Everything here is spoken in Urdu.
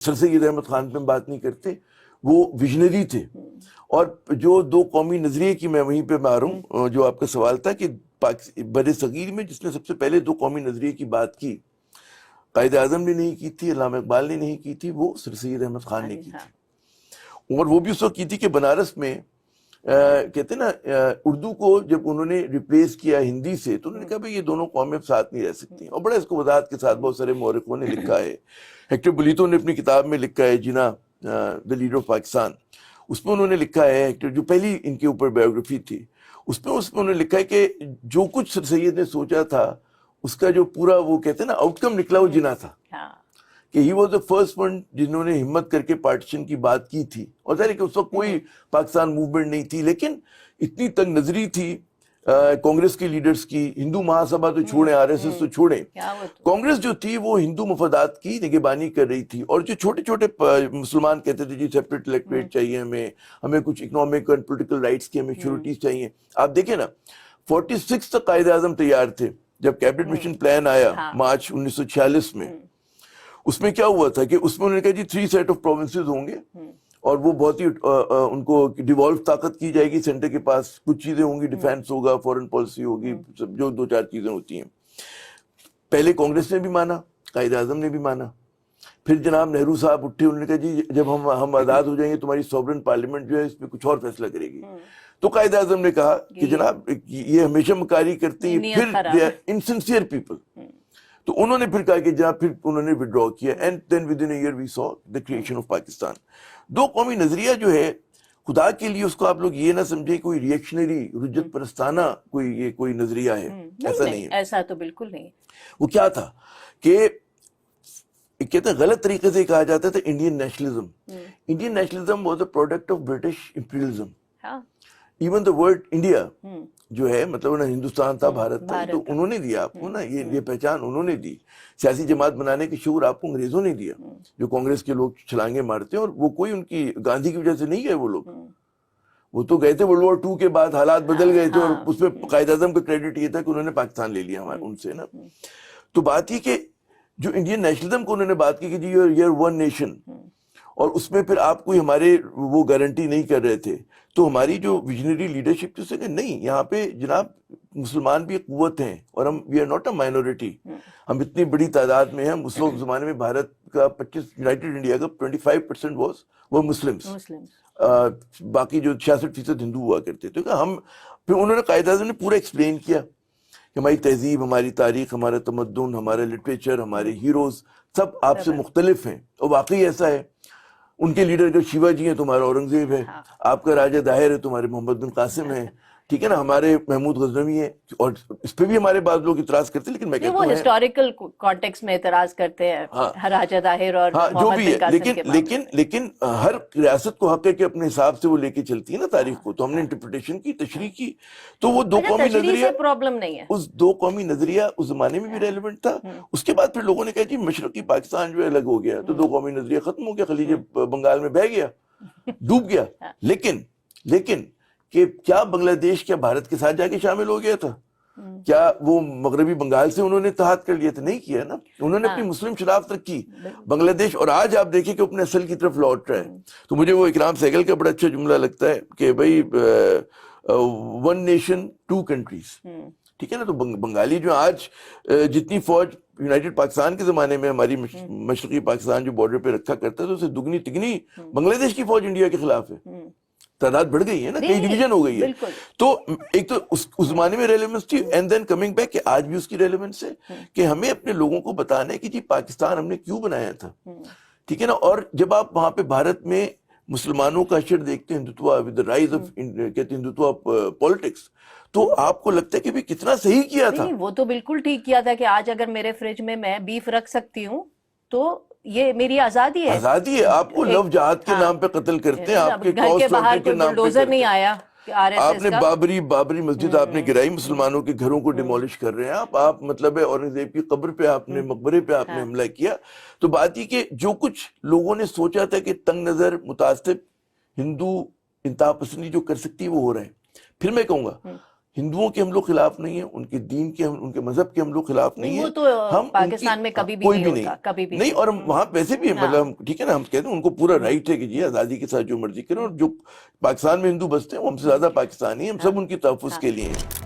سر سید احمد خان پہ ہم بات نہیں کرتے, وہ ویژنری تھے. اور جو دو قومی نظریے کی میں وہیں پہ ماروں, جو آپ کا سوال تھا کہ بر صغیر میں جس نے سب سے پہلے دو قومی نظریے کی بات کی, قائد اعظم نے نہیں کی تھی, علامہ اقبال نے نہیں کی تھی, وہ سر سید احمد خان نے کی تھی. اور وہ بھی اس وقت کی تھی کہ بنارس میں کہتے ہیں نا اردو کو جب انہوں نے ریپلیس کیا ہندی سے, تو انہوں نے کہا بھائی یہ دونوں قومیں ساتھ نہیں رہ سکتی. اور بڑا اس کو وضاحت کے ساتھ بہت سارے مورخوں نے لکھا ہے. ہیکٹر بولیتو نے اپنی کتاب میں لکھا ہے جنا دی لیڈر آف پاکستان, اس میں انہوں نے لکھا ہے, ہیکٹر جو پہلی ان کے اوپر بایوگرافی تھی اس میں انہوں نے لکھا ہے کہ جو کچھ سر سید نے سوچا تھا اس کا جو پورا وہ کہتے ہیں نا آؤٹ کم نکلا وہ جنا تھا, کہ he was the first one جنہوں نے ہمت کر کے پارٹیشن کی بات کی تھی. اور ظاہر ہے کہ اس وقت کوئی پاکستان موومنٹ نہیں تھی, لیکن اتنی تنگ نظری تھی کانگریس کے لیڈرز کی. ہندو مہا سبھا تو چھوڑیں, آر ایس ایس تو چھوڑیں, کانگریس جو تھی وہ ہندو مفادات کی نگہبانی کر رہی تھی. اور جو چھوٹے چھوٹے مسلمان کہتے تھے جی سیپریٹ الیکٹوریٹ چاہیے ہمیں کچھ اکنامک اینڈ پولیٹیکل رائٹس کی ہمیں شیورٹیز چاہیے. آپ دیکھیں نا 46 تک قائد اعظم تیار تھے جب کیبنٹ مشن پلان آیا مارچ 1946 میں. اس میں کیا ہوا تھا کہ اس میں انہوں نے کہا جی 3 سیٹ آف پروونسز ہوں گے, اور وہ بہت ہی ان کو ڈیوالو طاقت کی جائے گی سینٹر کے پاس. کچھ چیزیں ہوں گی, ڈیفینس ہوگا, فورن پالیسی ہوگی, جو 2-4 چیزیں ہوتی ہیں. پہلے کانگریس نے بھی مانا, قائد اعظم نے بھی مانا. پھر جناب نہرو صاحب اٹھے, انہوں نے کہا جی جب ہم آزاد ہو جائیں گے تمہاری سوورن پارلیمنٹ جو ہے اس پہ کچھ اور فیصلہ کرے گی. تو قائد اعظم نے کہا کہ جناب یہ ہمیشہ مکاری کرتے ہیں, پھر دے آر انسنسیئر پیپل. تو انہوں نے پھر کہا کہ جناب پھر انہوں نے وڈرا کیا, and then within a year we saw the creation of Pakistan. دو قومی نظریہ جو ہے خدا کے لیے اس کو آپ لوگ یہ نہ سمجھیں کوئی ریئیکشنری رجت پرستانہ کوئی نظریہ ہے, ایسا نہیں ہے. ایسا تو بالکل نہیں. وہ کیا تھا کہ کہتے ہیں غلط طریقے سے کہا جاتا تھا Indian nationalism. Indian nationalism was a product of British imperialism. Even the word India جو ہے مطلب نا ہندوستان تھا, بھارت تھا, تو انہوں نے دیا آپ کو نا یہ پہچان انہوں نے دی. سیاسی جماعت بنانے کے شعور آپ کو انگریزوں نے دیا, جو کانگریس کے لوگ چھلانگیں مارتے ہیں. اور وہ کوئی ان کی گاندھی کی وجہ سے نہیں گئے وہ لوگ, وہ تو گئے تھے ورلڈ وار 2 کے بعد, حالات بدل گئے تھے. اور اس میں قائد اعظم کا کریڈٹ یہ تھا کہ انہوں نے پاکستان لے لیا ان سے نا. تو بات یہ کہ جو انڈین نیشنلزم کو انہوں نے بات کی کہ جی یو آر ون نیشن, اور اس میں پھر آپ کوئی ہمارے وہ گارنٹی نہیں کر رہے تھے. تو ہماری جو ویژنری لیڈرشپ تھی اس سے کہ نہیں, یہاں پہ جناب مسلمان بھی ایک قوت ہیں, اور ہم we are not a minority. ہم اتنی بڑی تعداد میں ہیں. اس وقت زمانے میں بھارت کا 25 یونائٹیڈ انڈیا کا 25% وہ مسلمس, باقی جو 66% ہندو ہوا کرتے تھے. ہم پھر انہوں نے قائد اعظم نے پورا ایکسپلین کیا کہ ہماری تہذیب, ہماری تاریخ, ہمارا تمدن, ہمارا لٹریچر, ہمارے ہیروز سب آپ سے مختلف ہیں. اور واقعی ایسا ہے. ان کے لیڈر جو شیوا جی ہیں تمہارا اورنگزیب ہے, آپ کا راجہ داہر ہے تمہارے محمد بن قاسم ہے, ٹھیک ہے نا, ہمارے محمود غزنوی ہیں. اور اس پہ بھی ہمارے بعض لوگ اعتراض کرتے ہیں, لیکن میں کہتا ہوں وہ ہسٹوریکل کانٹیکسٹ میں اعتراض کرتے ہیں راجہ داہر اور جو بھی ہے. لیکن ہر ریاست کو حق ہے کہ اپنے حساب سے وہ لے کے چلتی ہے نا تاریخ کو. تو ہم نے انٹرپریٹیشن کی, تشریح کی. تو وہ دو قومی نظریہ پرابلم نہیں ہے, اس دو قومی نظریہ اس زمانے میں بھی ریلیونٹ تھا. اس کے بعد پھر لوگوں نے کہا جی مشرقی پاکستان جو ہے الگ ہو گیا, تو دو قومی نظریہ ختم ہو گیا, خلیج بنگال میں بہہ گیا, ڈوب گیا. لیکن کہ کیا بنگلہ دیش کیا بھارت کے ساتھ جا کے شامل ہو گیا تھا؟ کیا وہ مغربی بنگال سے انہوں نے اتحاد کر لیا تھا؟ نہیں کیا نا. انہوں نے اپنی مسلم شناخت رکھی بنگلہ دیش, اور آج آپ دیکھیں کہ اپنے اصل کی طرف لوٹ رہا ہے. تو مجھے وہ اکرام سہگل کا بڑا اچھا جملہ لگتا ہے کہ بھائی ون نیشن 2 کنٹریز, ٹھیک ہے نا. تو بنگالی جو آج جتنی فوج یونائٹڈ پاکستان کے زمانے میں ہماری مشرقی پاکستان جو بارڈر پہ رکھا کرتا ہے, تو اسے دگنی تگنی بنگلہ دیش کی فوج انڈیا کے خلاف ہے. تعداد بڑھ گئی ہے نا, کئی ڈویژن ہو گئی ہے. تو ایک تو اس زمانے میں ریلیونس تھی, اینڈ دین کمنگ بیک کہ آج بھی اس کی ریلیونس ہے کہ ہمیں اپنے لوگوں کو بتانا ہے کہ جی پاکستان ہم نے کیوں بنایا تھا, ٹھیک ہے نا. اور جب آپ وہاں پہ بھارت میں مسلمانوں کا اشر دیکھتے ہیں, Hindutva with the rise of کہتے ہیں ہندوتوا پالیٹکس, تو آپ کو لگتا ہے کہ کتنا صحیح کیا تھا. وہ تو بالکل ٹھیک کیا تھا کہ آج اگر میرے فریج میں بیف رکھ سکتی ہوں تو یہ میری آزادی ہے. آزادی ہے. آپ کو لو جہاد کے نام پہ قتل کرتے ہیں, آپ کے گھر کے باہر کوئی بلڈوزر نہیں آیا. آپ نے بابری مسجد آپ نے گرائی, مسلمانوں کے گھروں کو ڈیمولش کر رہے ہیں آپ مطلب ہے اورنگزیب کی قبر پہ آپ نے, مقبرے پہ آپ نے حملہ کیا. تو بات یہ کہ جو کچھ لوگوں نے سوچا تھا کہ تنگ نظر متعصب ہندو انتہا پسندی جو کر سکتی وہ ہو رہا ہے. پھر میں کہوں گا ہندوؤں کے ہم لوگ خلاف نہیں ہیں، ان کے دین کے، ان کے مذہب کے ہم لوگ خلاف نہیں ہیں. وہ تو پاکستان میں کبھی بھی کوئی نہیں بھی ہوتا، کبھی بھی نہیں. اور وہاں ویسے بھی ہاں. مطلب ٹھیک ہے نا، ہم کہتے ہیں ان کو پورا رائٹ ہے کہ جی آزادی کے ساتھ جو مرضی کریں، اور جو پاکستان میں ہندو بستے ہیں وہ ہم سے زیادہ پاکستانی ہیں، ہم سب ان کی تحفظ کے لیے ہیں.